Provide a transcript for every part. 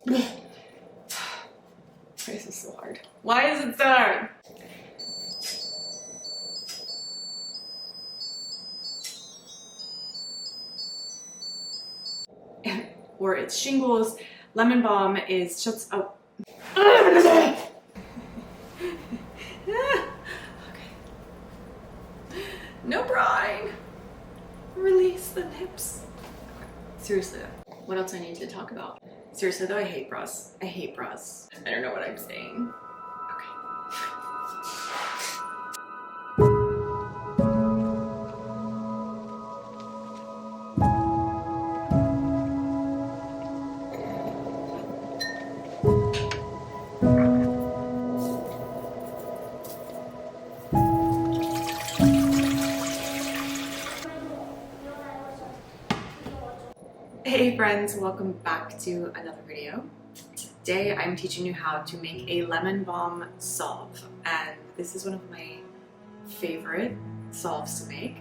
Why is this so hard? Why is it so hard? Or it's shingles. Lemon balm is just a... Okay. No crying. Release the nips. Seriously though, what else I need to talk about? Seriously though, I hate bras. I hate bras. I don't know what I'm saying. Okay. Hey friends, welcome back to another video. Today I'm teaching you how to make a lemon balm salve, and this is one of my favorite salves to make.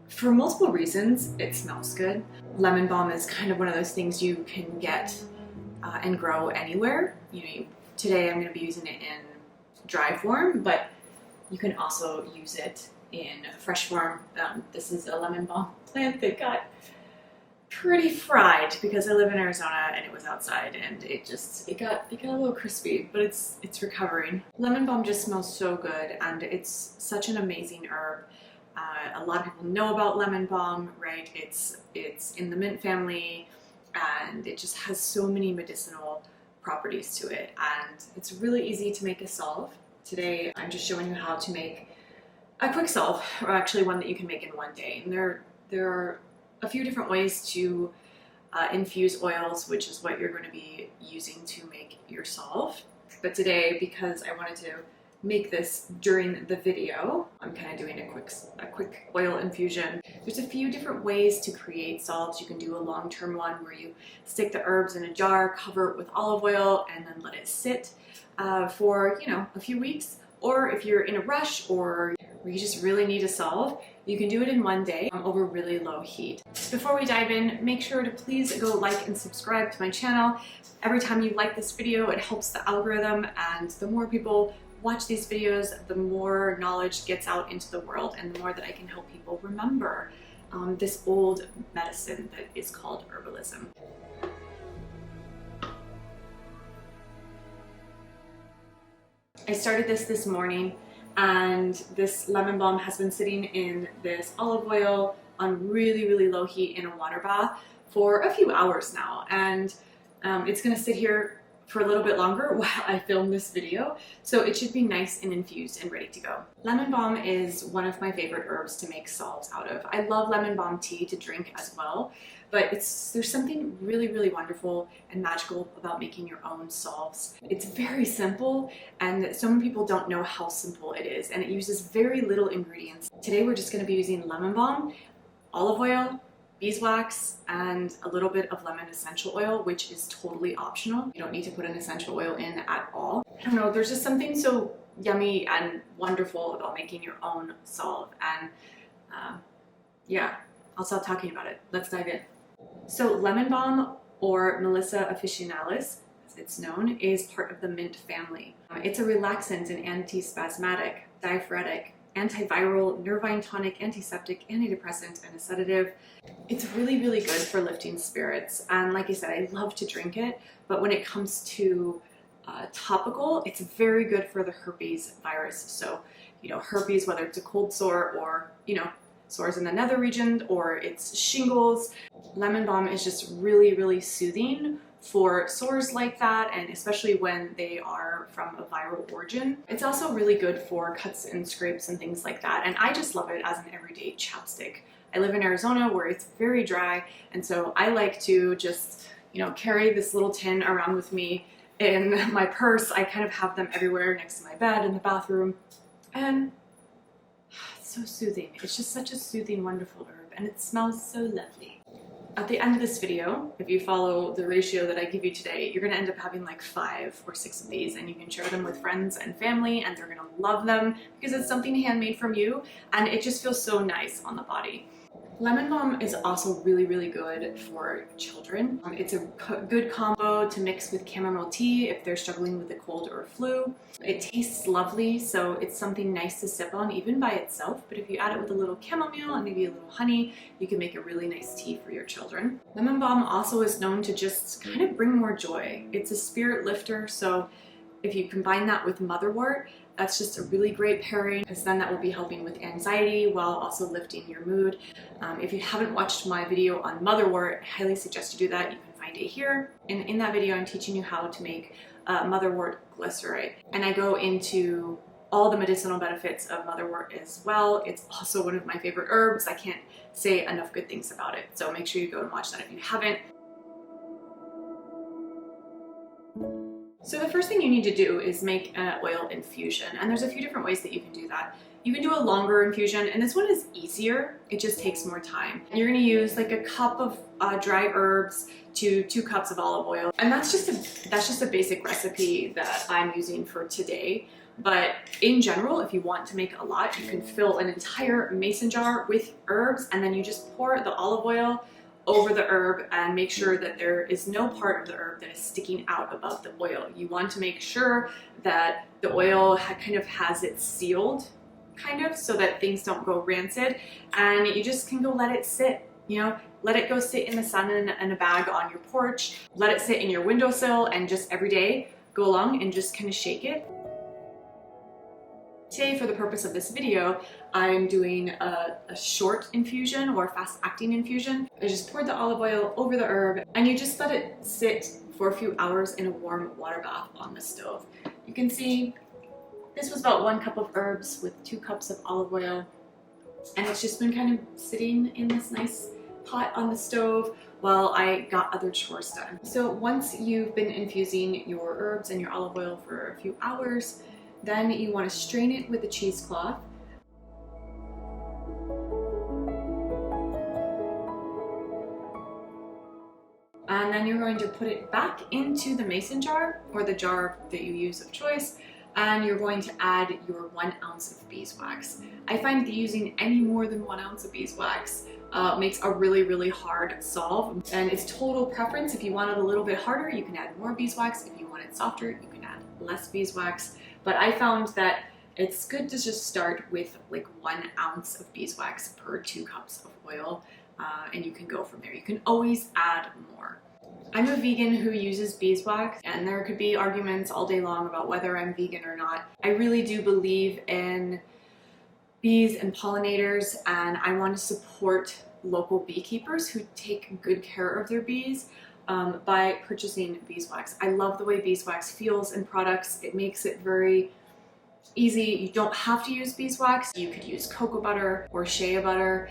For multiple reasons. It smells good. Lemon balm is kind of one of those things you can get and grow anywhere. Today I'm going to be using it in dry form, but you can also use it in fresh form. This is a lemon balm plant that got pretty fried because I live in Arizona and it was outside, and it got a little crispy, but it's recovering. Lemon balm just smells so good, and it's such an amazing herb. A lot of people know about lemon balm, right? It's in the mint family, and it just has so many medicinal properties to it, and it's really easy to make a salve. Today I'm just showing you how to make a quick salve, or actually one that you can make in one day. And there are a few different ways to infuse oils, which is what you're going to be using to make your salve. But today, because I wanted to make this during the video, I'm kind of doing a quick oil infusion. There's a few different ways to create salves. You can do a long-term one where you stick the herbs in a jar, cover it with olive oil, and then let it sit for a few weeks. Or if you're in a rush or you just really need a salve, you can do it in one day over really low heat. Before we dive in, make sure to please go like and subscribe to my channel. Every time you like this video, it helps the algorithm, and the more people watch these videos, the more knowledge gets out into the world, and the more that I can help people remember this old medicine that is called herbalism. I started this morning, and this lemon balm has been sitting in this olive oil on really low heat in a water bath for a few hours now, and it's going to sit here for a little bit longer while I film this video, so it should be nice and infused and ready to go. Lemon balm is one of my favorite herbs to make salves out of. I love lemon balm tea to drink as well, but there's something really wonderful and magical about making your own salves. It's very simple, and so many people don't know how simple it is, and it uses very little ingredients. Today we're just going to be using lemon balm, olive oil, beeswax, and a little bit of lemon essential oil, which is totally optional. You don't need to put an essential oil in at all. I don't know, there's just something so yummy and wonderful about making your own salve, and yeah, I'll stop talking about it. Let's dive in. So lemon balm, or Melissa officinalis as it's known, is part of the mint family. It's a relaxant and antispasmodic, diaphoretic, antiviral, nervine tonic, antiseptic, antidepressant, and a sedative. It's really good for lifting spirits, and like I said, I love to drink it, but when it comes to topical, it's very good for the herpes virus. So herpes, whether it's a cold sore or sores in the nether region, or it's shingles, lemon balm is just really soothing for sores like that, and especially when they are from a viral origin. It's also really good for cuts and scrapes and things like that, and I just love it as an everyday chapstick. I live in Arizona where it's very dry, and so I like to just carry this little tin around with me in my purse. I kind of have them everywhere, next to my bed, in the bathroom, and it's so soothing. It's just such a soothing, wonderful herb, and it smells so lovely. At the end of this video, if you follow the ratio that I give you today, you're going to end up having like 5 or 6 of these, and you can share them with friends and family, and they're going to love them because it's something handmade from you, and it just feels so nice on the body. Lemon balm is also really, really good for children. It's a good combo to mix with chamomile tea if they're struggling with a cold or a flu. It tastes lovely, so it's something nice to sip on even by itself, but if you add it with a little chamomile and maybe a little honey, you can make a really nice tea for your children. Lemon balm also is known to just kind of bring more joy. It's a spirit lifter, so if you combine that with motherwort, that's just a really great pairing, because then that will be helping with anxiety while also lifting your mood. If you haven't watched my video on motherwort, I highly suggest you do that. You can find it here. And in that video, I'm teaching you how to make motherwort glycerate. And I go into all the medicinal benefits of motherwort as well. It's also one of my favorite herbs. I can't say enough good things about it. So make sure you go and watch that if you haven't. So the first thing you need to do is make an oil infusion, and there's a few different ways that you can do that. You can do a longer infusion, and this one is easier. It just takes more time. And you're going to use like a cup of dry herbs to 2 cups of olive oil, and that's just a basic recipe that I'm using for today. But in general, if you want to make a lot, you can fill an entire mason jar with herbs, and then you just pour the olive oil over the herb and make sure that there is no part of the herb that is sticking out above the oil. You want to make sure that the oil kind of has it sealed, so that things don't go rancid, and you just can go let it sit, let it go sit in the sun in a bag on your porch, let it sit in your windowsill, and just every day go along and just kind of shake it. Today, for the purpose of this video, I'm doing a short infusion or fast-acting infusion. I just poured the olive oil over the herb, and you just let it sit for a few hours in a warm water bath on the stove. You can see this was about 1 cup of herbs with 2 cups of olive oil, and it's just been kind of sitting in this nice pot on the stove while I got other chores done. So once you've been infusing your herbs and your olive oil for a few hours, then you want to strain it with a cheesecloth. And then you're going to put it back into the mason jar, or the jar that you use of choice, and you're going to add your 1 ounce of beeswax. I find that using any more than 1 ounce of beeswax makes a really, really hard solve, and it's total preference. If you want it a little bit harder, you can add more beeswax. If you want it softer, you can add less beeswax. But I found that it's good to just start with like 1 ounce of beeswax per 2 cups of oil, and you can go from there. You can always add more. I'm a vegan who uses beeswax, and there could be arguments all day long about whether I'm vegan or not. I really do believe in bees and pollinators, and I want to support local beekeepers who take good care of their bees by purchasing beeswax. I love the way beeswax feels in products. It makes it very easy. You don't have to use beeswax. You could use cocoa butter or shea butter.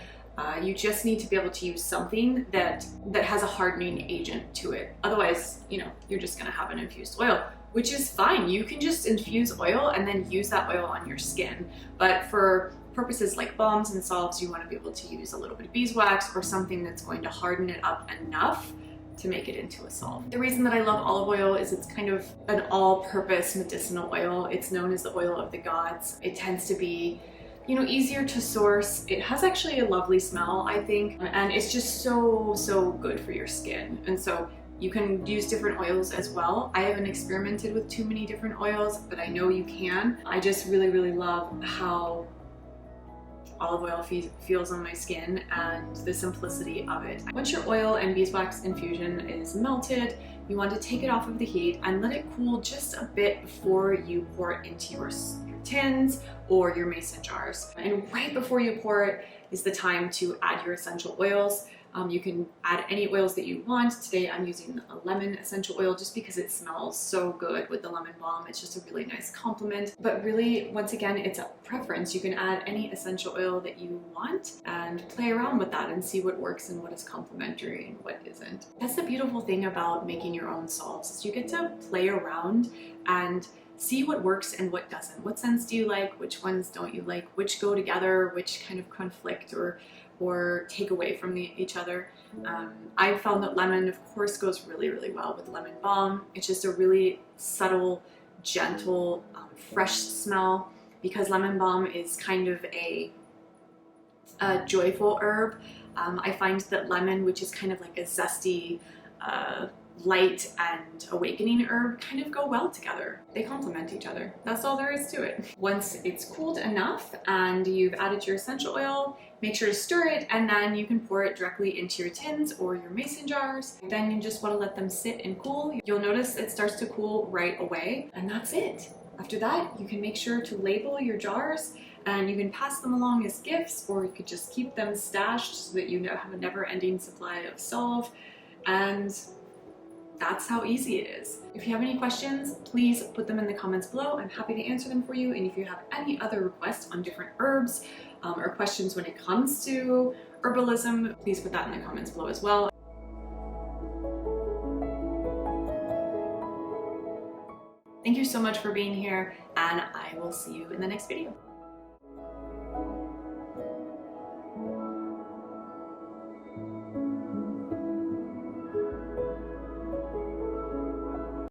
You just need to be able to use something that has a hardening agent to it. Otherwise, you're just gonna have an infused oil, which is fine. You can just infuse oil and then use that oil on your skin. But for purposes like balms and salves, you want to be able to use a little bit of beeswax or something that's going to harden it up enough to make it into a salve. The reason that I love olive oil is it's kind of an all-purpose medicinal oil. It's known as the oil of the gods. It tends to be, easier to source. It has actually a lovely smell, I think, and it's just so good for your skin. And so you can use different oils as well. I haven't experimented with too many different oils, but I know you can. I just really love how olive oil feels on my skin and the simplicity of it. Once your oil and beeswax infusion is melted, you want to take it off of the heat and let it cool just a bit before you pour it into your tins or your mason jars. And right before you pour it is the time to add your essential oils. You can add any oils that you want. Today I'm using a lemon essential oil just because it smells so good with the lemon balm. It's just a really nice compliment. But really, once again, it's a preference. You can add any essential oil that you want and play around with that and see what works and what is complementary and what isn't. That's the beautiful thing about making your own salves, is you get to play around and see what works and what doesn't. What scents do you like? Which ones don't you like? Which go together? Which kind of conflict or take away from each other. I found that lemon, of course, goes really well with lemon balm. It's just a really subtle, gentle, fresh smell, because lemon balm is kind of a a joyful herb. I find that lemon, which is kind of like a zesty, light and awakening herb, kind of go well together. They complement each other. That's all there is to it. Once it's cooled enough and you've added your essential oil, make sure to stir it, and then you can pour it directly into your tins or your mason jars. Then you just want to let them sit and cool. You'll notice it starts to cool right away, and that's it. After that, you can make sure to label your jars, and you can pass them along as gifts, or you could just keep them stashed so that you have a never-ending supply of Salve. And that's how easy it is. If you have any questions, please put them in the comments below. I'm happy to answer them for you. And if you have any other requests on different herbs or questions when it comes to herbalism, please put that in the comments below as well. Thank you so much for being here, and I will see you in the next video.